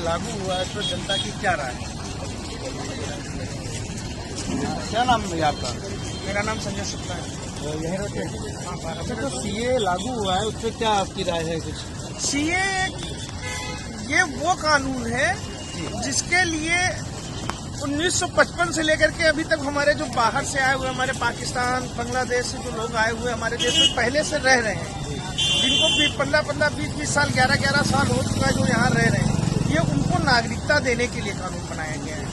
लागू हुआ है तो जनता की क्या राय है? क्या नाम है आपका? मेरा नाम संजय शुक्ला है। यही रहते हैं? अच्छा, तो सीए लागू हुआ है, उस पर क्या आपकी राय है कुछ? सीए ये वो कानून है जिसके लिए 1955 से लेकर के अभी तक हमारे जो बाहर से आए हुए, हमारे पाकिस्तान, बांग्लादेश से जो लोग आए हुए हमारे देश में पहले से रह रहे हैं, जिनको भी 15-15, 20-20 साल, 11-11 साल हो चुका है जो यहाँ रह रहे हैं, ये उनको नागरिकता देने के लिए कानून बनाया गया है।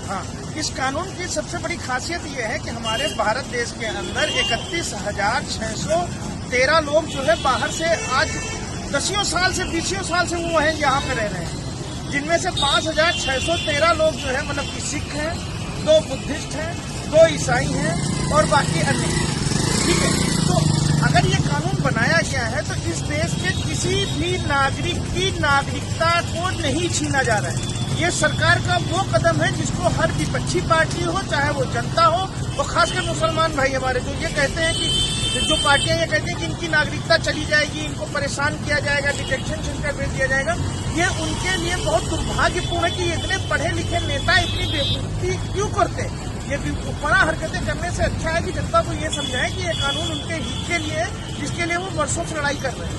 हाँ, इस कानून की सबसे बड़ी खासियत ये है कि हमारे भारत देश के अंदर 31,613 लोग जो है बाहर से आज 10 साल से 20 साल से वो हैं यहाँ पे रह रहे हैं, जिनमें से 5,613 लोग जो है मतलब कि सिख हैं, 2 बुद्धिस्ट हैं, 2 ईसाई हैं और बाकी अन्य। ठीक है, तो अगर ये कानून बनाया गया है तो इस देश के किसी भी नागरिक की नागरिकता को नहीं छीना जा रहा है। ये सरकार का वो कदम है जिसको हर विपक्षी पार्टी हो, चाहे वो जनता हो, और खासकर मुसलमान भाई हमारे जो ये कहते हैं कि जो पार्टियां ये कहती हैं कि इनकी नागरिकता चली जाएगी, इनको परेशान किया जाएगा, डिटेक्शन सेंटर भेज दिया जाएगा, ये उनके लिए बहुत दुर्भाग्यपूर्ण है कि इतने पढ़े लिखे नेता इतनी बेवकूफी क्यों करते हैं। ये बेवकूफाना हरकतें करने से अच्छा है कि जनता को ये समझाए कि ये कानून उनके हित के लिए है, जिसके लिए वो वर्षों से लड़ाई कर रहे हैं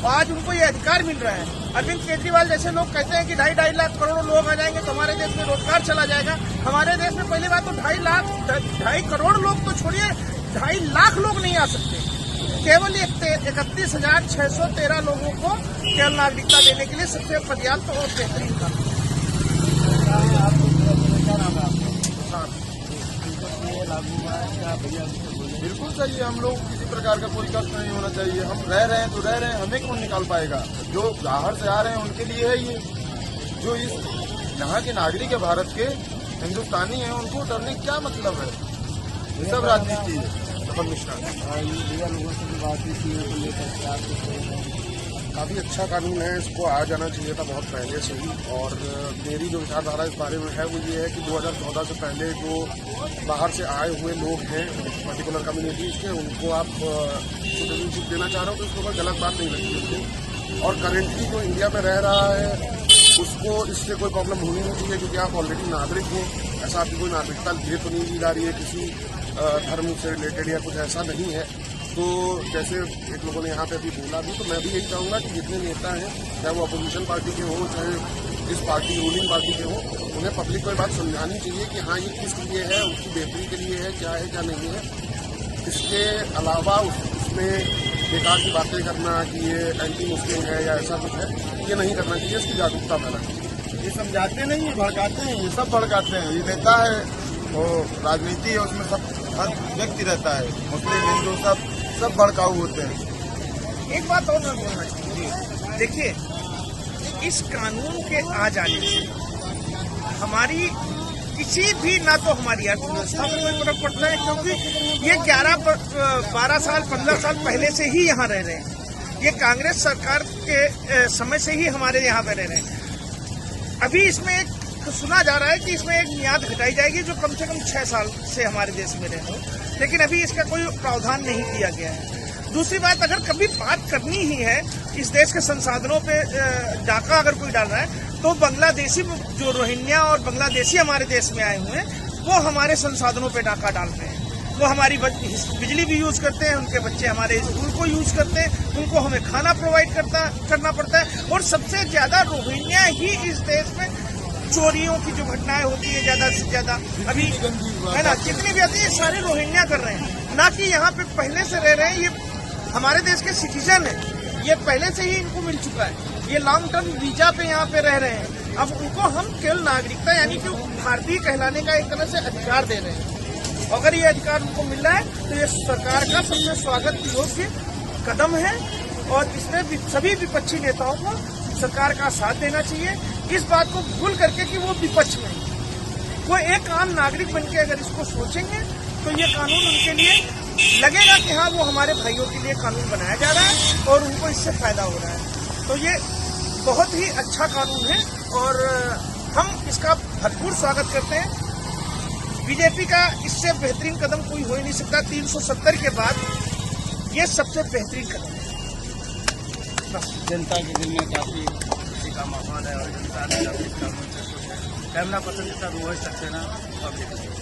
और आज उनको ये अधिकार मिल रहा है। अरविंद केजरीवाल जैसे लोग कहते हैं कि 2.5 लाख करोड़ लोग आ जाएंगे तो हमारे देश में रोजगार चला जाएगा। हमारे देश में पहली बात तो 2.5 करोड़ लोग तो छोड़िए, 2.5 लाख लोग नहीं आ सकते। केवल 31,613 लोगों को केवल नागरिकता देने के लिए सबसे पर्याप्त और बेहतरीन कानून। लागू हुआ है क्या भैया? बिल्कुल सही है। हम लोग किसी प्रकार का कोई कष्ट नहीं होना चाहिए। हम रह रहे हैं तो रह रहे हैं, हमें कौन निकाल पाएगा? जो बाहर से आ रहे हैं उनके लिए है ये। जो इस यहाँ के नागरिक है, भारत के हिंदुस्तानी हैं, उनको डरने क्या मतलब है? ये सब राजनीति है। सफल मिश्रा भैया लोगों से भी बात की को लेकर के आप काफ़ी अच्छा कानून है, इसको आ जाना चाहिए था बहुत पहले से ही। और मेरी जो विचारधारा इस बारे में है वो ये है कि 2014 से पहले जो बाहर से आए हुए लोग हैं पर्टिकुलर कम्युनिटीज़ के, उनको आप सिटीजनशिप देना चाह रहे हो तो इसके ऊपर गलत बात नहीं लगती उसको। और करेंटली जो इंडिया में रह रहा है उसको इससे कोई प्रॉब्लम होनी नहीं चाहिए, क्योंकि आप ऑलरेडी नागरिक हो। ऐसा आपकी कोई नागरिकता ये तो नहीं दी जा रही है किसी धर्म से रिलेटेड या कुछ ऐसा नहीं है। तो जैसे एक लोगों ने यहाँ पे अभी बोला भी, तो मैं भी यही चाहूँगा कि जितने नेता हैं, चाहे वो अपोजिशन पार्टी के हों चाहे इस पार्टी रूलिंग पार्टी के हों, उन्हें पब्लिक को ये बात समझानी चाहिए कि हाँ ये किस लिए है, उसकी बेहतरी के लिए है, क्या नहीं है। इसके अलावा उसमें बेकार की बातें करना कि ये एंटी मुस्लिम है या ऐसा कुछ है, ये नहीं करना चाहिए। इसकी जागरूकता फैलानी चाहिए। ये समझाते नहीं है, भड़काते हैं। ये सब भड़काते हैं। ये नेता है, वो राजनीति है, उसमें सब हर व्यक्ति रहता है, मुस्लिम हिंदू सब भड़काऊ होते हैं। एक बात और मैं बोलना चाहिए, देखिए इस कानून के आ जाने से हमारी किसी भी, ना तो हमारी अर्थव्यवस्था पर कोई फर्क पड़ता है, क्योंकि ये 12 साल 15 साल पहले से ही यहाँ रह रहे हैं। ये कांग्रेस सरकार के समय से ही हमारे यहाँ पे रह रहे हैं। अभी इसमें एक सुना जा रहा है कि इसमें एक मियाद घटाई जाएगी जो कम से कम 6 साल से हमारे देश में रहे हो, लेकिन अभी इसका कोई प्रावधान नहीं किया गया है। दूसरी बात, अगर कभी बात करनी ही है इस देश के संसाधनों पे डाका अगर कोई डाल रहा है, तो बांग्लादेशी जो रोहिंग्या और बांग्लादेशी हमारे देश में आए हुए हैं वो हमारे संसाधनों पे डाका डाल रहे हैं। वो हमारी बिजली भी यूज करते हैं, उनके बच्चे हमारे स्कूल को यूज करते हैं, उनको हमें खाना प्रोवाइड करना पड़ता है। और सबसे ज्यादा रोहिंग्या ही इस देश में चोरियों की जो घटनाएं होती है ज्यादा से ज्यादा अभी है ना, जितनी भी आती है सारे रोहिंग्या कर रहे हैं, ना कि यहाँ पे पहले से रह रहे हैं। ये हमारे देश के सिटीजन है, ये पहले से ही इनको मिल चुका है, ये लॉन्ग टर्म वीजा पे यहाँ पे रह रहे हैं। अब उनको हम केवल नागरिकता यानी कि भारतीय कहलाने का एक तरह से अधिकार दे रहे हैं। अगर ये अधिकार उनको मिल रहा है तो ये सरकार का सबसे स्वागत योग्य कदम है और इसमें सभी विपक्षी नेताओं को सरकार का साथ देना चाहिए। इस बात को भूल करके कि वो विपक्ष में, वो एक आम नागरिक बनके अगर इसको सोचेंगे तो ये कानून उनके लिए लगेगा कि हाँ वो हमारे भाइयों के लिए कानून बनाया जा रहा है और उनको इससे फायदा हो रहा है। तो ये बहुत ही अच्छा कानून है और हम इसका भरपूर स्वागत करते हैं। बीजेपी का इससे बेहतरीन कदम कोई हो ही नहीं सकता। 370 के बाद ये सबसे बेहतरीन कदम है। जनता के दिल में काफी शांति का माहौल है और जनता ने इस कानून से खुश है। कैमरा पर्सन के साथ रोहित सक्सेना, पब्लिक।